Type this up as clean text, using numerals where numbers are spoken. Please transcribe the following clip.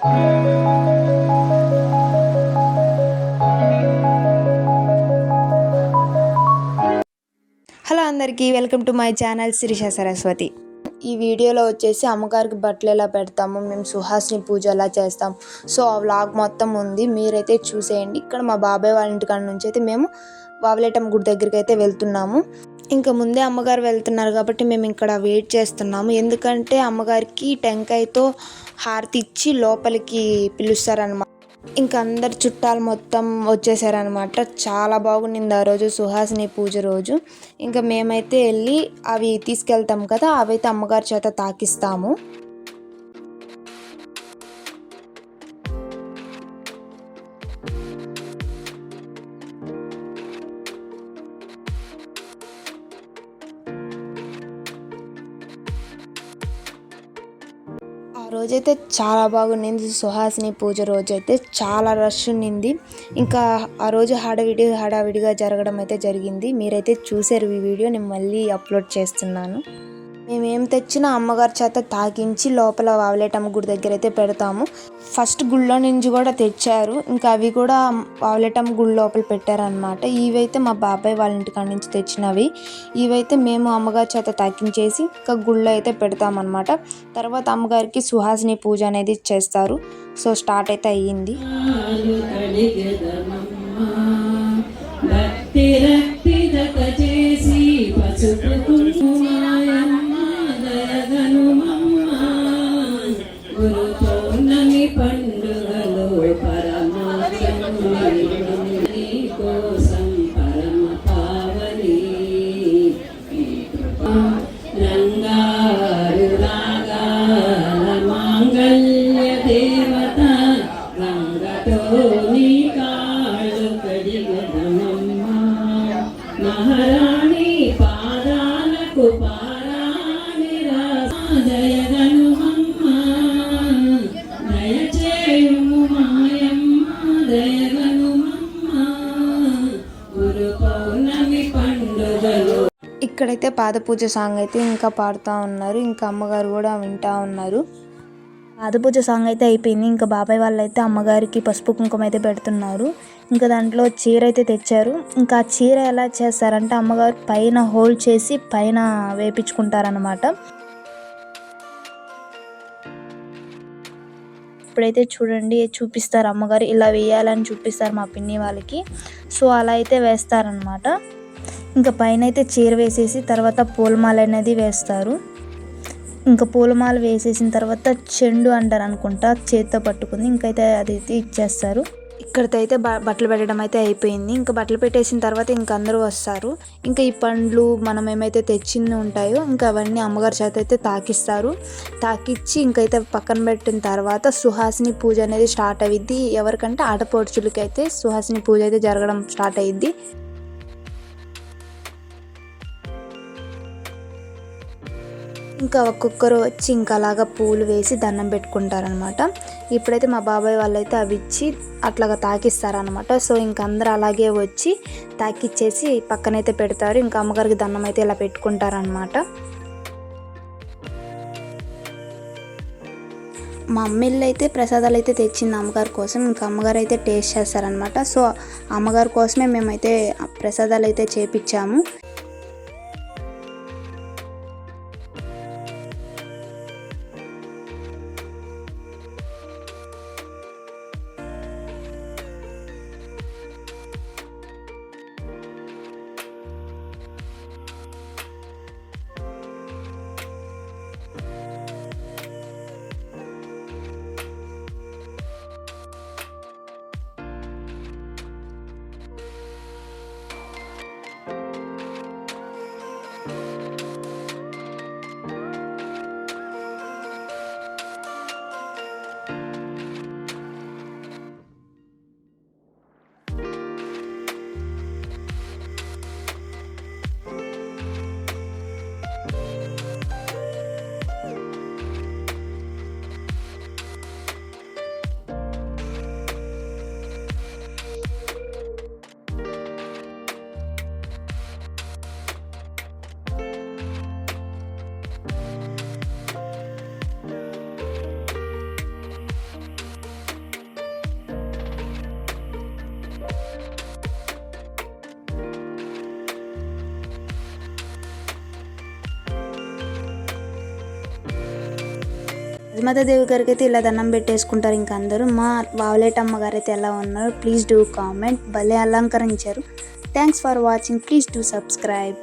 Hello అందరికీ, welcome to my channel Shirisha Saraswati. ఈ వీడియోలో వచ్చేసి అమ్మగారికి బట్టలు ఎలా పెడతాము, మేము సుహాసిని పూజ ఎలా చేస్తాం, సో ఆ వ్లాగ్ మొత్తం ఉంది, మీరైతే చూసేయండి. ఇక్కడ మా బాబాయ్ వాళ్ళ ఇంటికాడ నుంచి అయితే మేము వావలేటమ్మ గుడి దగ్గరికి అయితే వెళ్తున్నాము. ఇంకా ముందే అమ్మగారు వెళ్తున్నారు కాబట్టి మేము ఇక్కడ వెయిట్ చేస్తున్నాము. ఎందుకంటే అమ్మగారికి టెంకాయతో హారతి ఇచ్చి లోపలికి పిలుస్తారనమాట. ఇంకా అందరు చుట్టాలు మొత్తం వచ్చేసారనమాట. చాలా బాగుండింది ఆ రోజు సుహాసిని పూజ రోజు. ఇంకా మేమైతే వెళ్ళి అవి తీసుకెళ్తాం కదా, అవైతే అమ్మగారి చేత తాకిస్తాము. ఆ రోజైతే చాలా బాగుండింది. సుహాసిని పూజ రోజైతే చాలా రష్ ఉండింది. ఇంకా ఆ రోజు హడావిడిగా జరగడం అయితే జరిగింది. మీరైతే చూసారు ఈ వీడియో, నేను మళ్ళీ అప్లోడ్ చేస్తున్నాను. మేమేం తెచ్చినా అమ్మగారి చేత తాకించి లోపల వావలేటమ్మ గుడి దగ్గర అయితే పెడతాము. ఫస్ట్ గుళ్ళో నుంచి కూడా తెచ్చారు, ఇంకా అవి కూడా వావలేటమ్మ గుడి లోపల పెట్టారనమాట. ఇవైతే మా బాబాయ్ వాళ్ళ ఇంటికాడ నుంచి తెచ్చినవి. ఇవైతే మేము అమ్మగారి చేత తాకించేసి ఇంకా గుళ్ళో అయితే పెడతామన్నమాట. తర్వాత అమ్మగారికి సుహాసిని పూజ అనేది చేస్తారు. సో స్టార్ట్ అయితే అయ్యింది. మహారాణి పాదాలకు పారాణి దయగనుమమ్మ, దయచేయుము మాయమ్మ, దయగనుమమ్మ, గురు పౌర్ణమి పండుగలు. ఇక్కడైతే పాదపూజ సాంగ్ అయితే ఇంకా పాడుతూ ఉన్నారు. ఇంకా అమ్మగారు కూడా వింటూ ఉన్నారు. పాదపూజ సాంగ్ అయితే అయిపోయింది. ఇంకా బాబాయ్ వాళ్ళు అయితే అమ్మగారికి పసుపు కుంకుమ అయితే పెడుతున్నారు. ఇంకా దాంట్లో చీర అయితే తెచ్చారు. ఇంకా ఆ చీర ఎలా చేస్తారంటే అమ్మగారు పైన హోల్డ్ చేసి పైన వేపించుకుంటారనమాట. ఇప్పుడైతే చూడండి చూపిస్తారు, అమ్మగారు ఇలా వేయాలని చూపిస్తారు మా పిన్ని వాళ్ళకి. సో అలా అయితే వేస్తారనమాట. ఇంకా పైన అయితే చీర వేసేసి తర్వాత పూలమాల అనేది వేస్తారు. ఇంకా పూలమాల వేసేసిన తర్వాత చెండు అంటారు అనుకుంటా, చేత్తో పట్టుకుంది ఇంకైతే అదైతే ఇచ్చేస్తారు. ఇక్కడికైతే బట్టలు పెట్టడం అయితే అయిపోయింది. ఇంకా బట్టలు పెట్టేసిన తర్వాత ఇంక అందరూ వస్తారు. ఇంకా ఈ పండ్లు మనం ఏమైతే తెచ్చింది ఉంటాయో ఇంకా అవన్నీ అమ్మగారి చేత అయితే తాకిస్తారు. తాకిచ్చి ఇంకైతే పక్కన పెట్టిన తర్వాత సుహాసిని పూజ అనేది స్టార్ట్ అయ్యిద్ది. ఎవరికంటే ఆడపడుచులకి అయితే సుహాసిని పూజ అయితే జరగడం స్టార్ట్ అయ్యిద్ది. ఇంకా ఒక్కొక్కరు వచ్చి ఇంకా అలాగా పూలు వేసి దండం పెట్టుకుంటారనమాట. ఇప్పుడైతే మా బాబాయ్ వాళ్ళైతే అవి ఇచ్చి అట్లాగా తాకిస్తారనమాట. సో ఇంక అందరూ అలాగే వచ్చి తాకిచ్చేసి పక్కనైతే పెడతారు. ఇంకా అమ్మగారికి దండం అయితే ఇలా పెట్టుకుంటారనమాట. మా అమ్మిళ్ళు అయితే ప్రసాదాలు అయితే తెచ్చింది అమ్మగారి కోసం. ఇంకా అమ్మగారు అయితే టేస్ట్ చేస్తారనమాట. సో అమ్మగారి కోసమే మేమైతే ప్రసాదాలు అయితే చేపించాము. శ్రీమాతాదేవి గారికి అయితే ఇలా దండం పెట్టేసుకుంటారు ఇంకా అందరూ. మా వావలేటమ్మ గారు అయితే ఎలా ఉన్నారు ప్లీజ్ డూ కామెంట్. భలే అలంకరించారు. Thanks for watching. Please do subscribe.